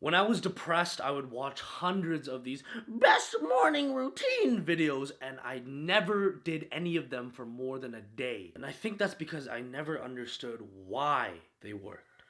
When I was depressed, I would watch hundreds of these best morning routine videos, and I never did any of them for more than a day. And I think that's because I never understood why they worked.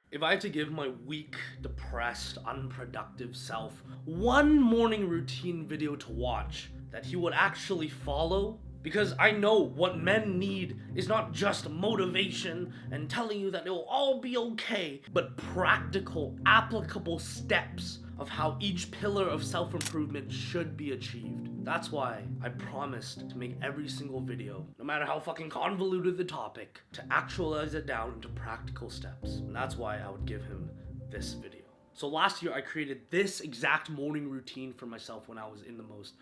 If I had to give my weak, depressed, unproductive self one morning routine video to watch that he would actually follow, because I know what men need is not just motivation and telling you that it will all be okay, but practical, applicable steps of how each pillar of self-improvement should be achieved. That's why I promised to make every single video, no matter how fucking convoluted the topic, to actualize it down into practical steps. And that's why I would give him this video. So last year I created this exact morning routine for myself when I was in the most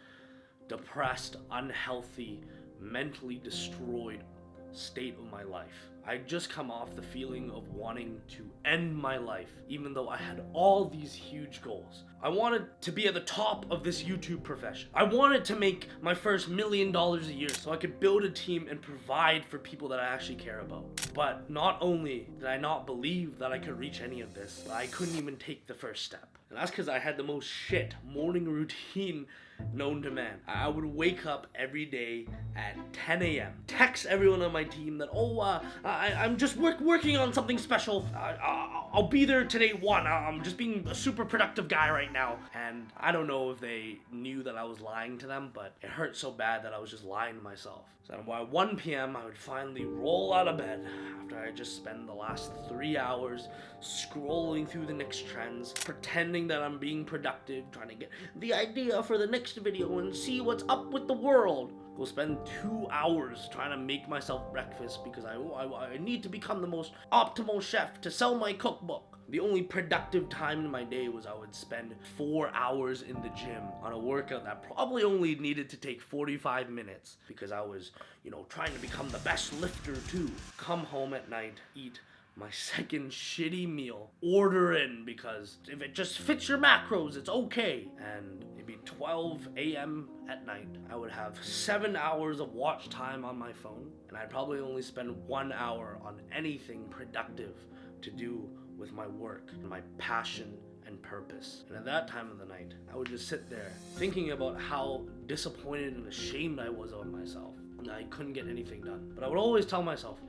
depressed, unhealthy, mentally destroyed state of my life. I'd just come off the feeling of wanting to end my life, even though I had all these huge goals. I wanted to be at the top of this YouTube profession. I wanted to make my first $1 million a year so I could build a team and provide for people that I actually care about. But not only did I not believe that I could reach any of this, I couldn't even take the first step. And that's because I had the most shit morning routine known to man. I would wake up every day at 10 a.m. Text everyone on my team that, I'm just working on something special. I'll be there today 1. I'm just being a super productive guy right now. And I don't know if they knew that I was lying to them, but it hurt so bad that I was just lying to myself. So by 1 p.m. I would finally roll out of bed after I just spent the last 3 hours scrolling through the next trends, pretending that I'm being productive, trying to get the idea for the next video and see what's up with the world. Go spend 2 hours trying to make myself breakfast because I need to become the most optimal chef to sell my cookbook. The only productive time in my day was I would spend 4 hours in the gym on a workout that probably only needed to take 45 minutes because I was, trying to become the best lifter too. Come home at night, eat my second shitty meal, order in because if it just fits your macros, it's okay. And it'd be 12 a.m. at night. I would have 7 hours of watch time on my phone, and I'd probably only spend 1 hour on anything productive to do with my work, my passion, and purpose. And at that time of the night, I would just sit there thinking about how disappointed and ashamed I was of myself. And I couldn't get anything done. But I would always tell myself,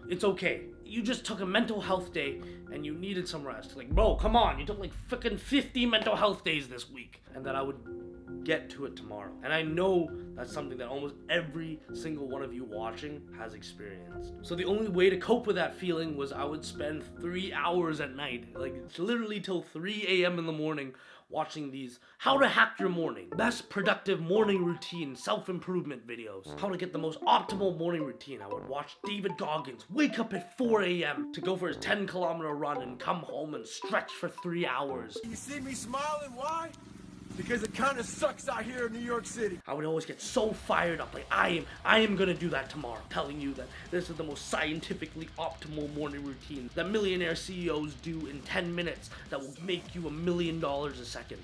it's okay. You just took a mental health day and you needed some rest. Like, bro, come on. You took like freaking 50 mental health days this week. And that I would get to it tomorrow. And I know that's something that almost every single one of you watching has experienced. So the only way to cope with that feeling was I would spend 3 hours at night, like literally till 3 a.m. in the morning, watching these how to hack your morning, best productive morning routine, self-improvement videos, how to get the most optimal morning routine. I would watch David Goggins wake up at 4 a.m. to go for his 10-kilometer run and come home and stretch for 3 hours. You see me smiling, why? Because it kind of sucks out here in New York City. I would always get so fired up, like I am gonna do that tomorrow, telling you that this is the most scientifically optimal morning routine that millionaire CEOs do in 10 minutes that will make you $1 million a second.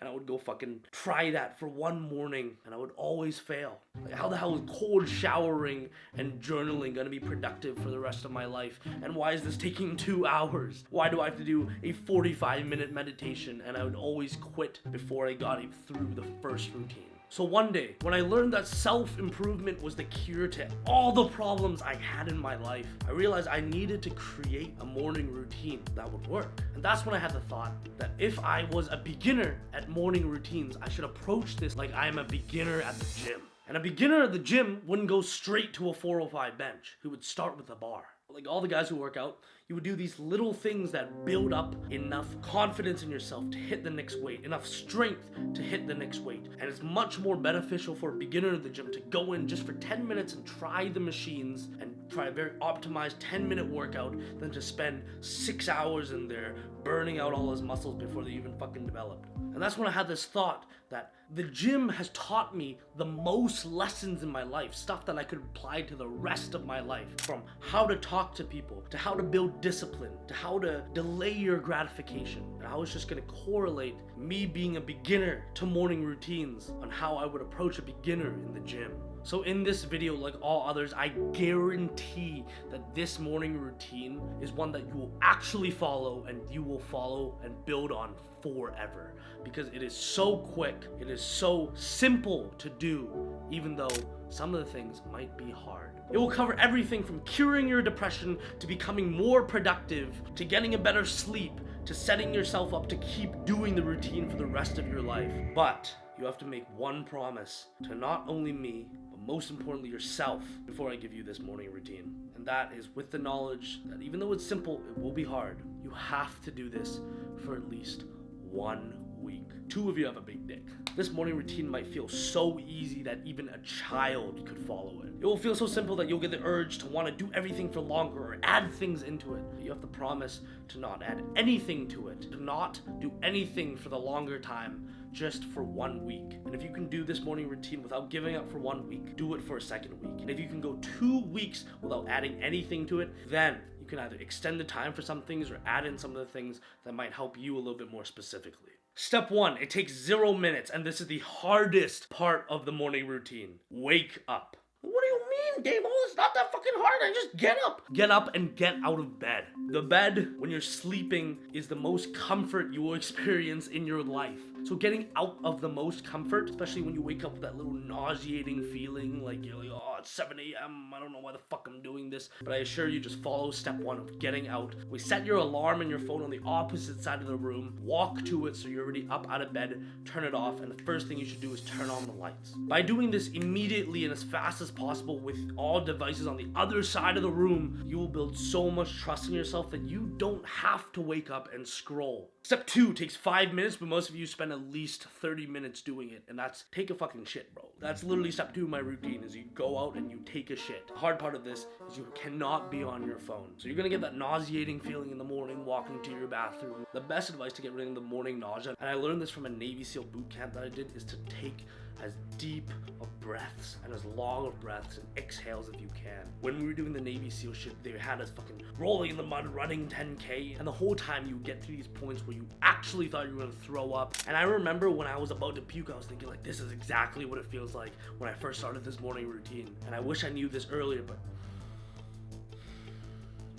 And I would go fucking try that for one morning, and I would always fail. Like, how the hell is cold showering and journaling gonna be productive for the rest of my life? And why is this taking 2 hours? Why do I have to do a 45-minute meditation? And I would always quit before I got through the first routine. So one day, when I learned that self-improvement was the cure to all the problems I had in my life, I realized I needed to create a morning routine that would work. And that's when I had the thought that if I was a beginner at morning routines, I should approach this like I am a beginner at the gym. And a beginner at the gym wouldn't go straight to a 405 bench. He would start with a bar. Like all the guys who work out, you would do these little things that build up enough confidence in yourself to hit the next weight, enough strength to hit the next weight. And it's much more beneficial for a beginner at the gym to go in just for 10 minutes and try the machines and try a very optimized 10-minute workout than to spend 6 hours in there burning out all his muscles before they even fucking developed. And that's when I had this thought that the gym has taught me the most lessons in my life, stuff that I could apply to the rest of my life, from how to talk to people, to how to build discipline, to how to delay your gratification. And I was just gonna correlate me being a beginner to morning routines on how I would approach a beginner in the gym. So in this video, like all others, I guarantee that this morning routine is one that you will actually follow, and you will follow and build on forever, because it is so quick, it is so simple to do, even though some of the things might be hard. It will cover everything from curing your depression to becoming more productive, to getting a better sleep, to setting yourself up to keep doing the routine for the rest of your life. But you have to make one promise to not only me, but most importantly yourself, before I give you this morning routine. And that is with the knowledge that even though it's simple, it will be hard. You have to do this for at least 1 week. 2 of you have a big dick. This morning routine might feel so easy that even a child could follow it. It will feel so simple that you'll get the urge to want to do everything for longer or add things into it. But you have to promise to not add anything to it, to not do anything for the longer time, just for 1 week. And if you can do this morning routine without giving up for 1 week, do it for a second week. And if you can go 2 weeks without adding anything to it, then you can either extend the time for some things or add in some of the things that might help you a little bit more specifically. Step 1, it takes 0 minutes, and this is the hardest part of the morning routine. Wake up. What do you mean, Damo? It's not that fucking hard. I just get up. Get up and get out of bed. The bed, when you're sleeping, is the most comfort you will experience in your life. So getting out of the most comfort, especially when you wake up with that little nauseating feeling, like you're like, oh, it's 7 a.m. I don't know why the fuck I'm doing this. But I assure you, just follow step 1 of getting out. We set your alarm and your phone on the opposite side of the room. Walk to it so you're already up out of bed. Turn it off. And the first thing you should do is turn on the lights. By doing this immediately and as fast as possible with all devices on the other side of the room, you will build so much trust in yourself that you don't have to wake up and scroll. Step 2 takes 5 minutes, but most of you spend at least 30 minutes doing it, and that's take a fucking shit, bro. That's literally step 2 of my routine, is you go out and you take a shit. The hard part of this is you cannot be on your phone. So you're gonna get that nauseating feeling in the morning walking to your bathroom. The best advice to get rid of the morning nausea, and I learned this from a Navy SEAL boot camp that I did, is to take as deep of breaths and as long of breaths and exhales if you can. When we were doing the Navy SEAL shit, they had us fucking rolling in the mud, running 10K, and the whole time you get to these points where you actually thought you were gonna throw up. And I remember when I was about to puke, I was thinking like, this is exactly what it feels like when I first started this morning routine. And I wish I knew this earlier, but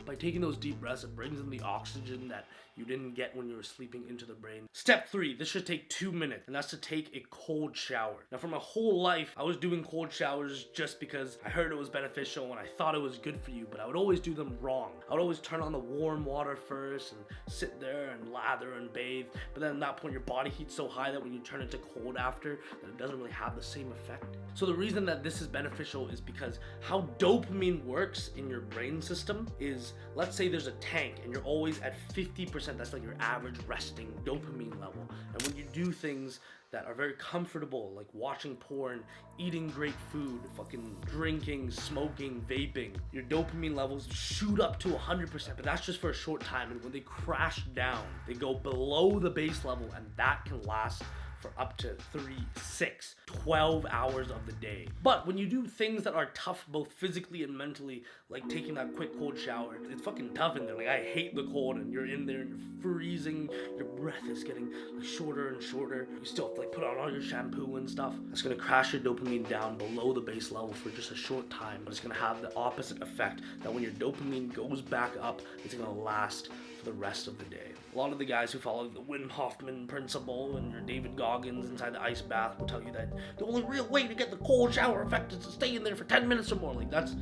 by taking those deep breaths, it brings in the oxygen that you didn't get when you were sleeping into the brain. Step 3, this should take 2 minutes, and that's to take a cold shower. Now, for my whole life, I was doing cold showers just because I heard it was beneficial and I thought it was good for you, but I would always do them wrong. I would always turn on the warm water first and sit there and lather and bathe, but then at that point, your body heat's so high that when you turn it to cold after, that it doesn't really have the same effect. So the reason that this is beneficial is because how dopamine works in your brain system is, let's say there's a tank and you're always at 50%, that's like your average resting dopamine level. And when you do things that are very comfortable, like watching porn, eating great food, fucking drinking, smoking, vaping, your dopamine levels shoot up to 100%, but that's just for a short time. And when they crash down, they go below the base level, and that can last for up to 3, 6, 12 hours of the day. But when you do things that are tough both physically and mentally, like taking that quick cold shower, it's fucking tough in there. Like, I hate the cold, and you're in there and you're freezing, your breath is getting like shorter and shorter. You still have to like put on all your shampoo and stuff. That's gonna crash your dopamine down below the base level for just a short time, but it's gonna have the opposite effect, that when your dopamine goes back up, it's gonna last for the rest of the day. A lot of the guys who follow the Wim Hoffman principle and your David Goggins inside the ice bath will tell you that the only real way to get the cold shower effect is to stay in there for 10 minutes or more. Like, that's...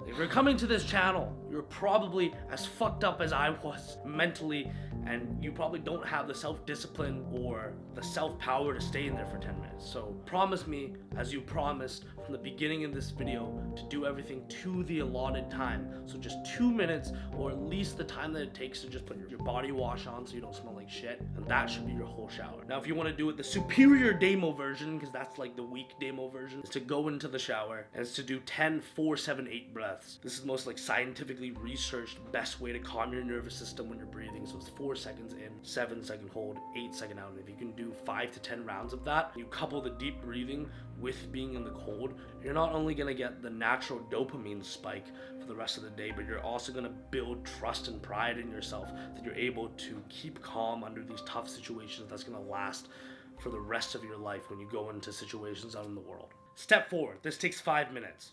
If you're coming to this channel, you're probably as fucked up as I was mentally, and you probably don't have the self-discipline or the self-power to stay in there for 10 minutes. So promise me, as you promised from the beginning of this video, to do everything to the allotted time. So just 2 minutes, or at least the time that it takes to just put your body wash on so you don't smell like shit, and that should be your whole shower. Now, if you want to do it the superior Damo version, because that's like the weak Damo version, is to go into the shower and it's to do 10, 4, 7, 8 breaths. This is the most like scientifically researched best way to calm your nervous system when you're breathing. So it's 4 seconds in, 7 second hold, 8 second out. And if you can do 5 to 10 rounds of that, you couple the deep breathing with being in the cold, you're not only gonna get the natural dopamine spike for the rest of the day, but you're also gonna build trust and pride in yourself that you're able to keep calm under these tough situations that's gonna last for the rest of your life when you go into situations out in the world. Step 4, this takes 5 minutes.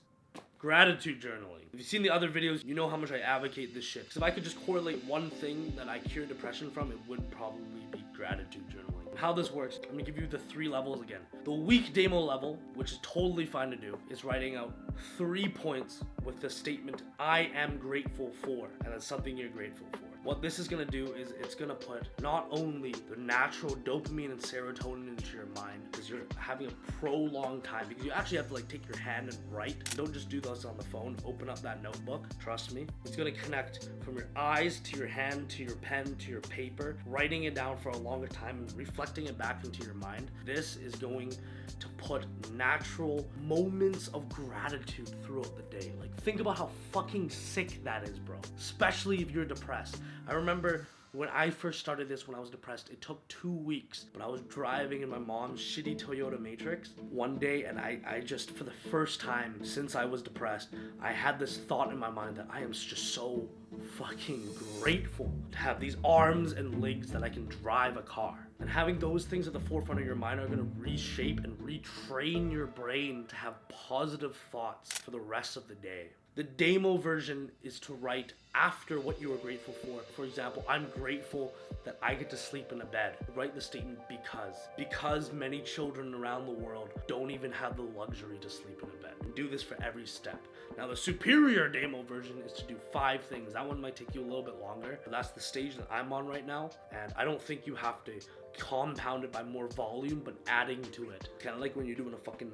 Gratitude journaling. If you've seen the other videos, you know how much I advocate this shit. Because if I could just correlate one thing that I cure depression from, it would probably be gratitude journaling. And how this works, I'm gonna give you the 3 levels again. The weak demo level, which is totally fine to do, is writing out 3 points with the statement, I am grateful for, and that's something you're grateful for. What this is gonna do is it's gonna put not only the natural dopamine and serotonin into your mind, because you're having a prolonged time, because you actually have to like take your hand and write. Don't just do those on the phone. Open up that notebook. Trust me. It's gonna connect from your eyes to your hand to your pen to your paper, writing it down for a longer time and reflecting it back into your mind. This is going to put natural moments of gratitude throughout the day. Like, think about how fucking sick that is, bro. Especially if you're depressed. I remember when I first started this when I was depressed, it took 2 weeks, but I was driving in my mom's shitty Toyota Matrix one day, and I just, for the first time since I was depressed, I had this thought in my mind that I am just so fucking grateful to have these arms and legs that I can drive a car. And having those things at the forefront of your mind are gonna reshape and retrain your brain to have positive thoughts for the rest of the day. The demo version is to write after what you are grateful for. For example, I'm grateful that I get to sleep in a bed. Write the statement because many children around the world don't even have the luxury to sleep in a bed. And do this for every step. Now the superior demo version is to do 5 things. That one might take you a little bit longer, but that's the stage that I'm on right now. And I don't think you have to compound it by more volume, but adding to it. Kind of like when you're doing a fucking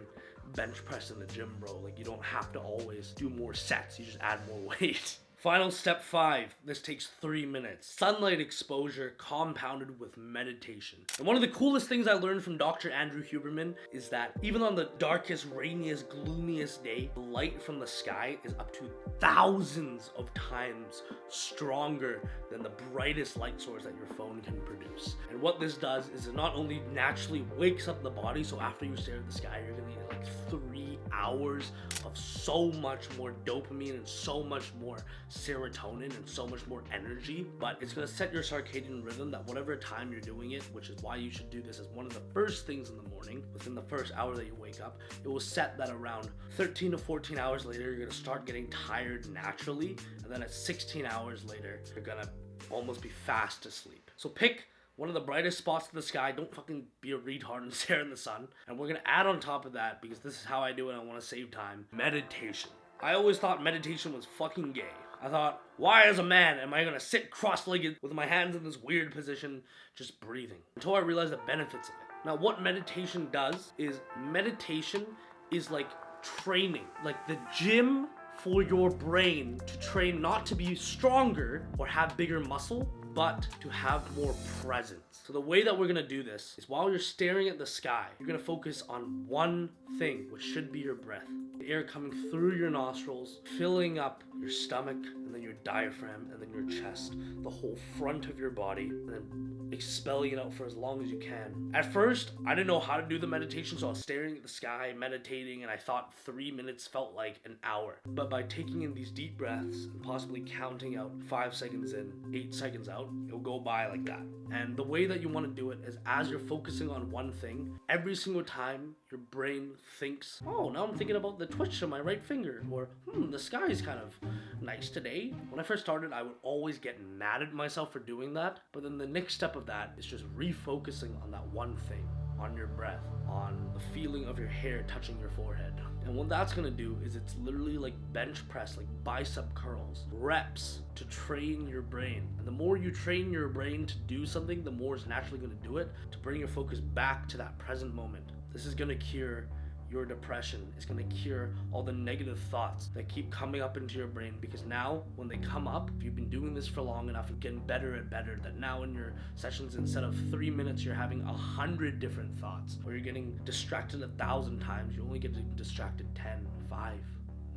bench press in the gym, bro. Like, you don't have to always do more sets, you just add more weight. Final step 5, this takes 3 minutes. Sunlight exposure compounded with meditation. And one of the coolest things I learned from Dr. Andrew Huberman is that even on the darkest, rainiest, gloomiest day, the light from the sky is up to thousands of times stronger than the brightest light source that your phone can produce. And what this does is it not only naturally wakes up the body, so after you stare at the sky, you're gonna get like 3 hours of so much more dopamine and so much more serotonin and so much more energy, but it's going to set your circadian rhythm that whatever time you're doing it, which is why you should do this as one of the first things in the morning, within the first hour that you wake up, it will set that around 13 to 14 hours later, you're going to start getting tired naturally, and then at 16 hours later, you're going to almost be fast asleep. So pick one of the brightest spots in the sky. Don't fucking be a retard and stare in the sun. And we're gonna add on top of that, because this is how I do it, I wanna save time, meditation. I always thought meditation was fucking gay. I thought, why as a man am I gonna sit cross-legged with my hands in this weird position, just breathing? Until I realized the benefits of it. Now, what meditation does is meditation is like training, like the gym for your brain to train not to be stronger or have bigger muscle, but to have more presence. So the way that we're gonna do this is while you're staring at the sky, you're gonna focus on one thing, which should be your breath. The air coming through your nostrils, filling up your stomach, and then your diaphragm, and then your chest, the whole front of your body, and then expelling it out for as long as you can. At first, I didn't know how to do the meditation, so I was staring at the sky, meditating, and I thought 3 minutes felt like an hour. But by taking in these deep breaths and possibly counting out 5 seconds in, 8 seconds out, it'll go by like that. And the way that you want to do it is as you're focusing on one thing, every single time your brain thinks, oh, now I'm thinking about the twitch of my right finger, or the sky's kind of nice today. When I first started, I would always get mad at myself for doing that, but then the next step of that is just refocusing on that one thing, on your breath, on the feeling of your hair touching your forehead. And what that's gonna do is it's literally like bench press, like bicep curls, reps to train your brain. And the more you train your brain to do something, the more it's naturally gonna do it, to bring your focus back to that present moment. This is gonna cure your depression. It's gonna cure all the negative thoughts that keep coming up into your brain, because now when they come up, if you've been doing this for long enough and getting better and better, that now in your sessions, instead of 3 minutes, you're having 100 different thoughts, or you're getting distracted 1,000 times, you only get distracted 10, 5,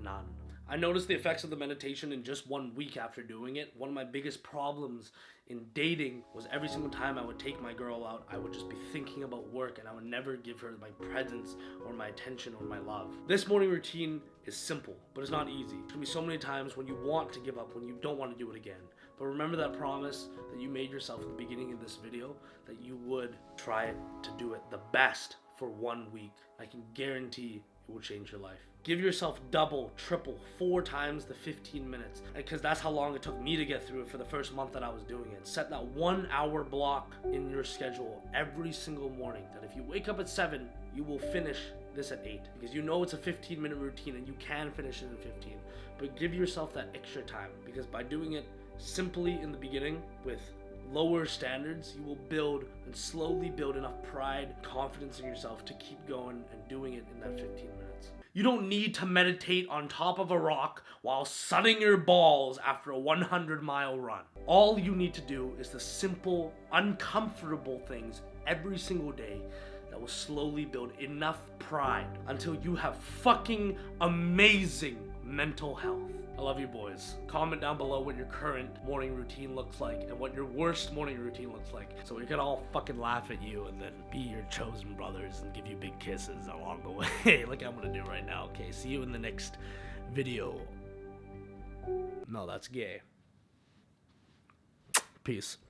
none. I noticed the effects of the meditation in just 1 week after doing it. One of my biggest problems in dating was every single time I would take my girl out, I would just be thinking about work, and I would never give her my presence or my attention or my love. This morning routine is simple, but it's not easy. There's gonna be so many times when you want to give up, when you don't want to do it again. But remember that promise that you made yourself at the beginning of this video, that you would try to do it the best for 1 week. I can guarantee it will change your life. Give yourself double, triple, 4 times the 15 minutes, because that's how long it took me to get through it for the first month that I was doing it. Set that 1 hour block in your schedule every single morning, that if you wake up at 7, you will finish this at 8, because you know it's a 15-minute routine and you can finish it in 15. But give yourself that extra time, because by doing it simply in the beginning with lower standards, you will build and slowly build enough pride, confidence in yourself to keep going and doing it in that 15 minutes. You don't need to meditate on top of a rock while sunning your balls after a 100-mile run. All you need to do is the simple, uncomfortable things every single day that will slowly build enough pride until you have fucking amazing mental health. I love you, boys. Comment down below what your current morning routine looks like and what your worst morning routine looks like, so we can all fucking laugh at you and then be your chosen brothers and give you big kisses along the way like I'm gonna do right now. Okay, see you in the next video. No, that's gay. Peace.